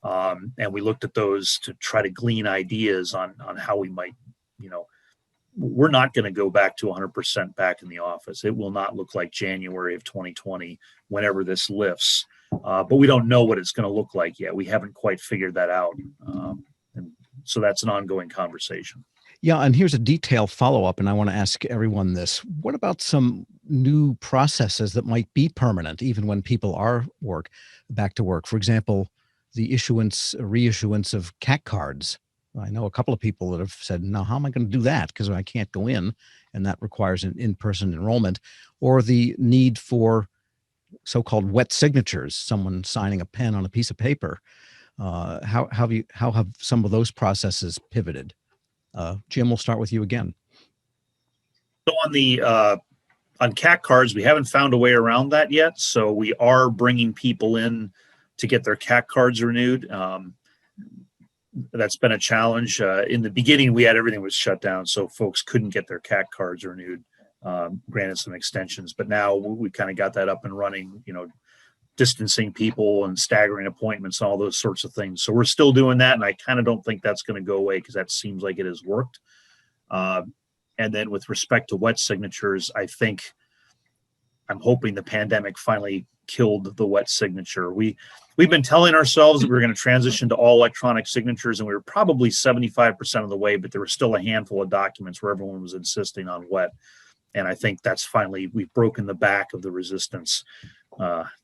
And we looked at those to try to glean ideas on how we might, we're not going to go back to 100% back in the office. It will not look like January of 2020 whenever this lifts. But we don't know what it's going to look like yet. We haven't quite figured that out. And so that's an ongoing conversation. Yeah, and here's a detailed follow-up, and I want to ask everyone this. What about some new processes that might be permanent, even when people are back to work? For example, the reissuance of CAC cards. I know a couple of people that have said, now, how am I going to do that? Because I can't go in, and that requires an in-person enrollment. Or the need for so-called wet signatures, someone signing a pen on a piece of paper. How have some of those processes pivoted? Jim, we'll start with you again. So on CAC cards, we haven't found a way around that yet. So we are bringing people in to get their CAC cards renewed. That's been a challenge. In the beginning, everything was shut down, so folks couldn't get their CAC cards renewed. Granted some extensions, but now we kind of got that up and running. Distancing people and staggering appointments and all those sorts of things. So we're still doing that, and I kind of don't think that's going to go away because that seems like it has worked. And then with respect to wet signatures, I'm hoping the pandemic finally killed the wet signature. We've been telling ourselves that we were going to transition to all electronic signatures, and we were probably 75% of the way, but there were still a handful of documents where everyone was insisting on wet. And I think that's we've broken the back of the resistance.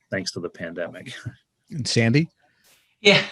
Thanks to the pandemic. And Sandy? Yeah.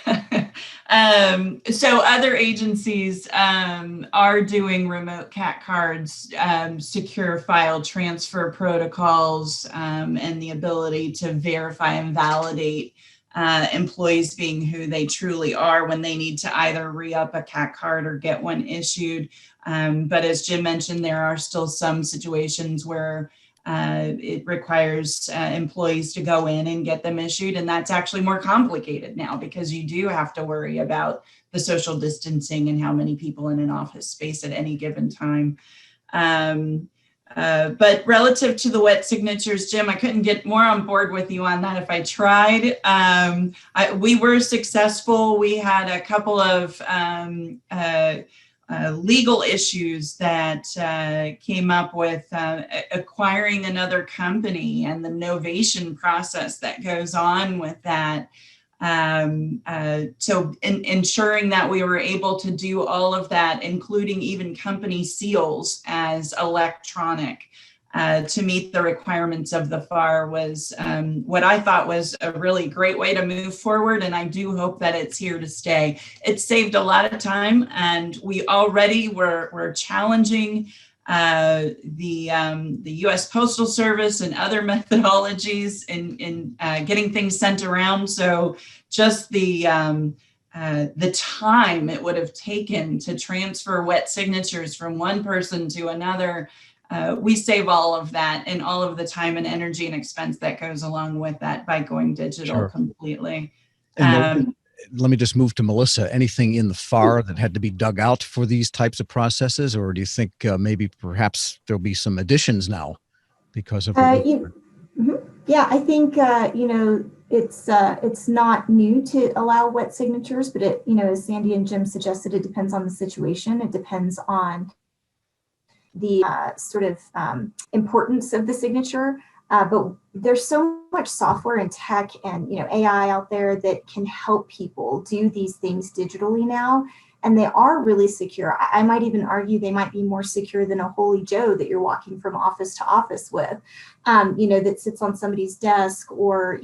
So other agencies are doing remote CAC cards, secure file transfer protocols, and the ability to verify and validate employees being who they truly are when they need to either re-up a CAC card or get one issued. But as Jim mentioned, there are still some situations where it requires employees to go in and get them issued. And that's actually more complicated now because you do have to worry about the social distancing and how many people in an office space at any given time. But relative to the wet signatures, Jim, I couldn't get more on board with you on that if I tried. We were successful. We had a couple of legal issues that came up with acquiring another company and the novation process that goes on with that. So ensuring that we were able to do all of that, including even company seals as electronic to meet the requirements of the FAR was what I thought was a really great way to move forward. And I do hope that it's here to stay. It saved a lot of time, and we already were challenging the U.S. Postal Service and other methodologies in getting things sent around. So just the time it would have taken to transfer wet signatures from one person to another, we save all of that and all of the time and energy and expense that goes along with that by going digital. Sure. Completely. And let me just move to Melissa. Anything in the FAR that had to be dug out for these types of processes, or do you think maybe perhaps there'll be some additions now because of? Yeah, I think it's not new to allow wet signatures, but it, as Sandy and Jim suggested, it depends on the situation. It depends on the importance of the signature. But there's so much software and tech and AI out there that can help people do these things digitally now, and they are really secure. I might even argue they might be more secure than a Holy Joe that you're walking from office to office with, that sits on somebody's desk, or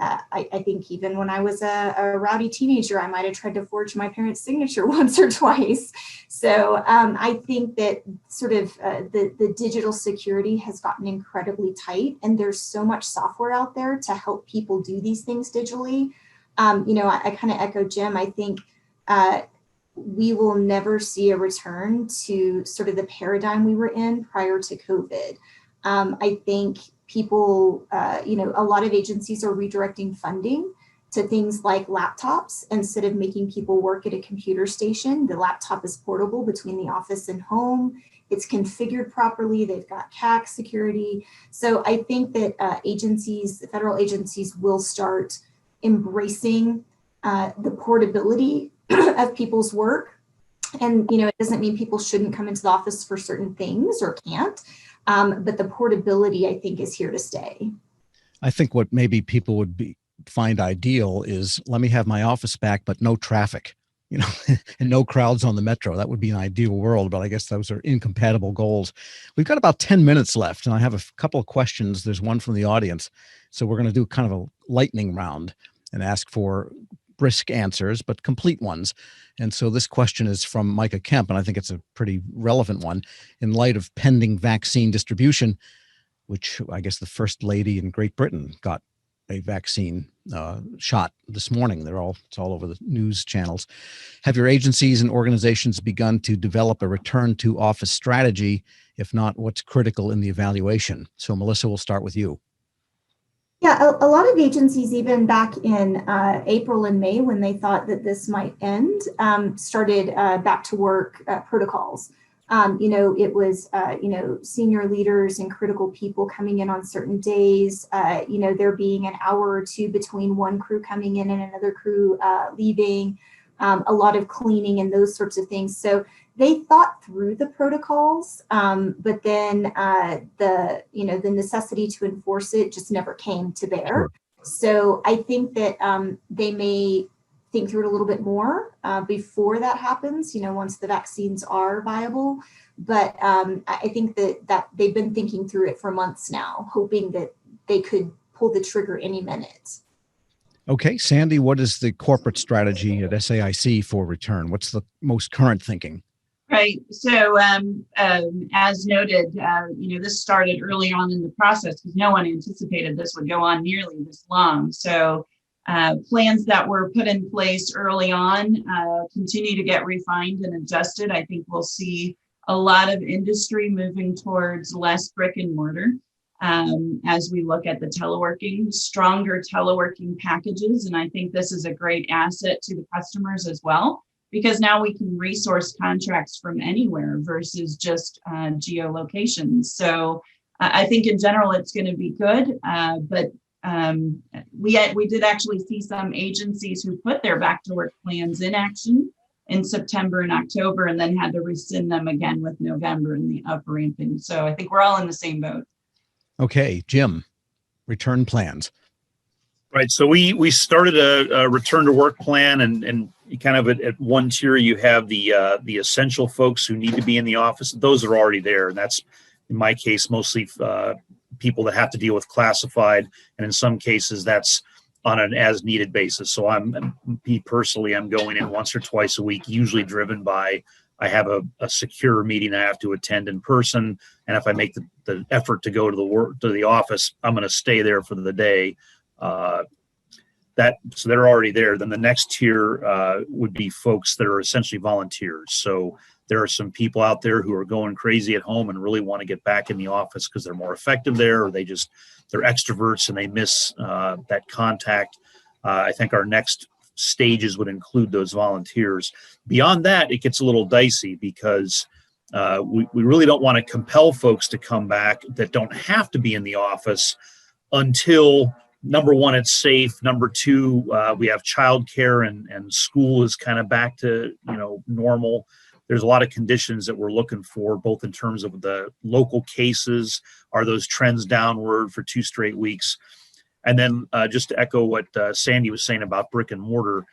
I think even when I was a rowdy teenager, I might have tried to forge my parents' signature once or twice. So I think that sort of the digital security has gotten incredibly tight, and there's so much software out there to help people do these things digitally. I kind of echo Jim. I think we will never see a return to sort of the paradigm we were in prior to COVID. I think people, a lot of agencies are redirecting funding to things like laptops. Instead of making people work at a computer station, the laptop is portable between the office and home. It's configured properly. They've got CAC security. So I think that federal agencies will start embracing the portability of people's work. And, it doesn't mean people shouldn't come into the office for certain things or can't. But the portability, I think, is here to stay. I think what maybe people would find ideal is, let me have my office back, but no traffic, and no crowds on the metro. That would be an ideal world, but I guess those are incompatible goals. We've got about 10 minutes left, and I have a couple of questions. There's one from the audience. So we're going to do kind of a lightning round and ask for brisk answers, but complete ones. And so this question is from Micah Kemp, and I think it's a pretty relevant one. In light of pending vaccine distribution, which I guess the First Lady in Great Britain got a vaccine shot this morning. It's all over the news channels. Have your agencies and organizations begun to develop a return to office strategy? If not, what's critical in the evaluation? So Melissa, we'll start with you. Yeah, a lot of agencies, even back in April and May, when they thought that this might end, started back to work protocols. It was, senior leaders and critical people coming in on certain days, there being an hour or two between one crew coming in and another crew leaving, a lot of cleaning and those sorts of things. So they thought through the protocols, but then the necessity to enforce it just never came to bear. Sure. So I think that they may think through it a little bit more before that happens, once the vaccines are viable. But I think that they've been thinking through it for months now, hoping that they could pull the trigger any minute. Okay, Sandy, what is the corporate strategy at SAIC for return? What's the most current thinking? Right. So as noted, this started early on in the process because no one anticipated this would go on nearly this long. So plans that were put in place early on continue to get refined and adjusted. I think we'll see a lot of industry moving towards less brick and mortar as we look at the teleworking, stronger teleworking packages. And I think this is a great asset to the customers as well, because now we can resource contracts from anywhere versus just geolocations. So I think in general, it's going to be good. But we did actually see some agencies who put their back to work plans in action in September and October, and then had to rescind them again with November and the up ramping. So I think we're all in the same boat. Okay, Jim, return plans. Right. So we started a return to work plan, and kind of at one tier you have the essential folks who need to be in the office. Those are already there, and that's in my case mostly people that have to deal with classified, and in some cases that's on an as needed basis. So I'm going in once or twice a week, usually driven by I have a secure meeting I have to attend in person, and if I make the effort to go to the office, I'm going to stay there for the day. So they're already there. Then the next tier would be folks that are essentially volunteers. So there are some people out there who are going crazy at home and really want to get back in the office because they're more effective there, or they're extroverts and they miss that contact. I think our next stages would include those volunteers. Beyond that, it gets a little dicey because we really don't want to compel folks to come back that don't have to be in the office until, number one, it's safe. Number two, we have childcare and school is kind of back to normal. There's a lot of conditions that we're looking for, both in terms of the local cases, are those trends downward for 2 straight weeks. And then just to echo what Sandy was saying about brick and mortar,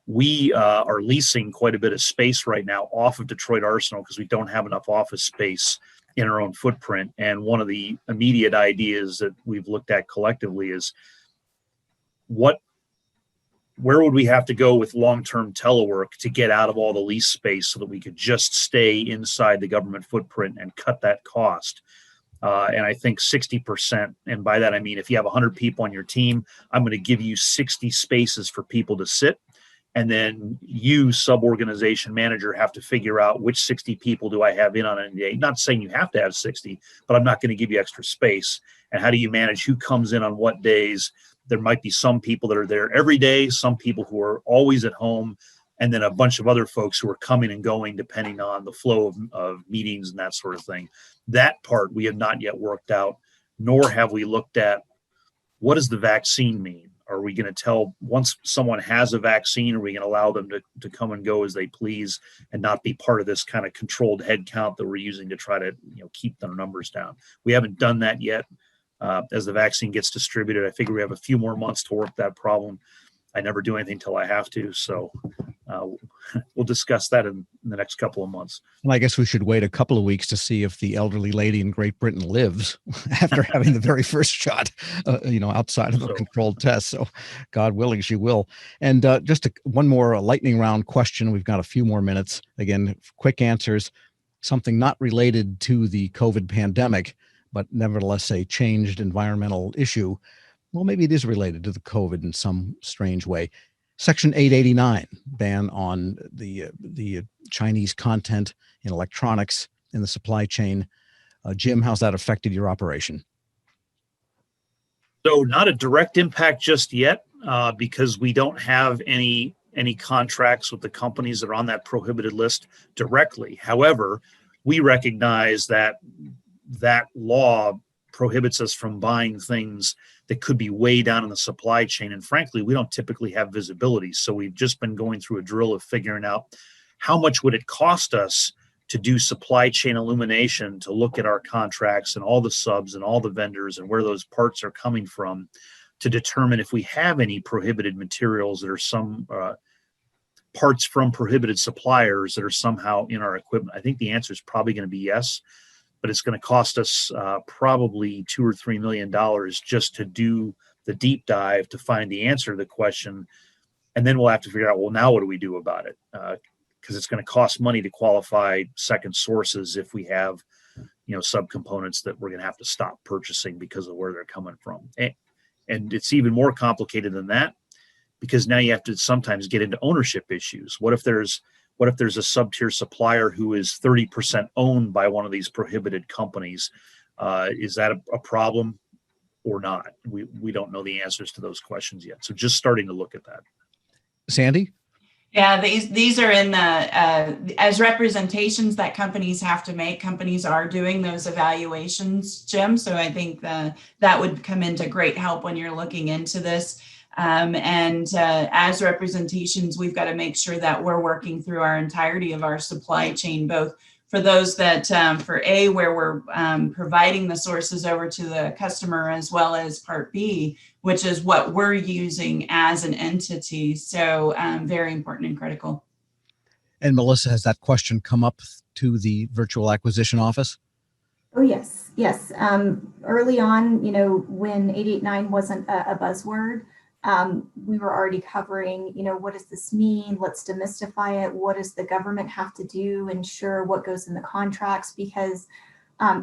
we are leasing quite a bit of space right now off of Detroit Arsenal because we don't have enough office space in our own footprint. And one of the immediate ideas that we've looked at collectively is where would we have to go with long-term telework to get out of all the lease space so that we could just stay inside the government footprint and cut that cost? And I think 60%, and by that I mean if you have 100 people on your team, I'm going to give you 60 spaces for people to sit. And then you, sub-organization manager, have to figure out which 60 people do I have in on a day. Not saying you have to have 60, but I'm not going to give you extra space. And how do you manage who comes in on what days? There might be some people that are there every day, some people who are always at home, and then a bunch of other folks who are coming and going depending on the flow of meetings and that sort of thing. That part we have not yet worked out, nor have we looked at what does the vaccine mean? Are we going to tell once someone has a vaccine, are we going to allow them to come and go as they please and not be part of this kind of controlled head count that we're using to try to keep the numbers down? We haven't done that yet. As the vaccine gets distributed, I figure we have a few more months to work that problem. I never do anything till I have to. So we'll discuss that in the next couple of months. And I guess we should wait a couple of weeks to see if the elderly lady in Great Britain lives after having the very first shot, outside of a controlled test. So God willing, she will. And just one more lightning round question. We've got a few more minutes. Again, quick answers, something not related to the COVID pandemic, but nevertheless a changed environmental issue. Well, maybe it is related to the COVID in some strange way. Section 889, ban on the Chinese content in electronics in the supply chain. Jim, how's that affected your operation? So not a direct impact just yet, because we don't have any contracts with the companies that are on that prohibited list directly. However, we recognize that law prohibits us from buying things that could be way down in the supply chain. And frankly, we don't typically have visibility. So we've just been going through a drill of figuring out how much would it cost us to do supply chain illumination, to look at our contracts and all the subs and all the vendors and where those parts are coming from, to determine if we have any prohibited materials that are some parts from prohibited suppliers that are somehow in our equipment. I think the answer is probably going to be yes. But it's going to cost us probably $2 or $3 million just to do the deep dive to find the answer to the question. And then we'll have to figure out, well, now what do we do about it? Because it's going to cost money to qualify second sources if we have, subcomponents that we're going to have to stop purchasing because of where they're coming from. And it's even more complicated than that, because now you have to sometimes get into ownership issues. What if there's a sub-tier supplier who is 30% owned by one of these prohibited companies? Is that a problem or not? We don't know the answers to those questions yet. So just starting to look at that. Sandy? Yeah, these are in the as representations that companies have to make. Companies are doing those evaluations, Jim. So I think that would come into great help when you're looking into this. As representations, we've got to make sure that we're working through our entirety of our supply chain, both for those that where we're providing the sources over to the customer, as well as part B, which is what we're using as an entity. So very important and critical. And Melissa, has that question come up to the virtual acquisition office? Oh, yes. Early on, when 889 wasn't a buzzword, we were already covering, what does this mean? Let's demystify it. What does the government have to do? Ensure what goes in the contracts, because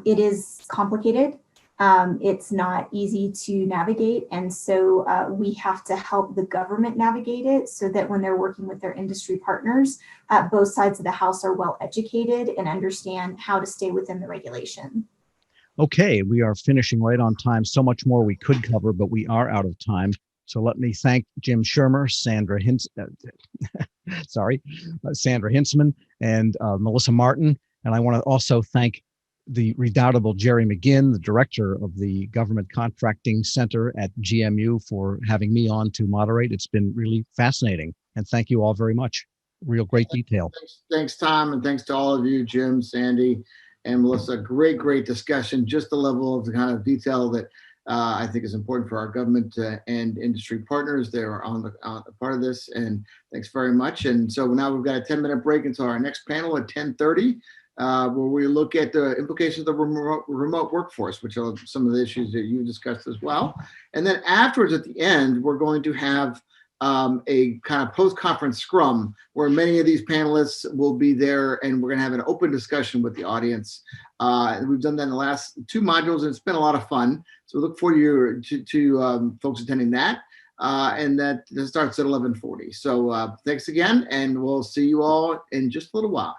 it is complicated. It's not easy to navigate. And so we have to help the government navigate it so that when they're working with their industry partners, both sides of the house are well educated and understand how to stay within the regulation. Okay, we are finishing right on time. So much more we could cover, but we are out of time. So let me thank Jim Schirmer, Sandra Hinzman, and Melissa Martin. And I want to also thank the redoubtable Jerry McGinn, the director of the Government Contracting Center at GMU, for having me on to moderate. It's been really fascinating. And thank you all very much. Real great detail. Thanks, Tom, and thanks to all of you, Jim, Sandy, and Melissa. Great discussion. Just the level of the kind of detail that I think is important for our government and industry partners. They are on the part of this, and thanks very much. And so now we've got a 10-minute break until our next panel at 10:30. where we look at the implications of the remote workforce, which are some of the issues that you discussed as well. And then afterwards, at the end, we're going to have a kind of post-conference scrum where many of these panelists will be there, and we're going to have an open discussion with the audience. We've done that in the last 2 modules, and it's been a lot of fun. So we look forward to folks attending that. And that starts at 11:40. So thanks again, and we'll see you all in just a little while.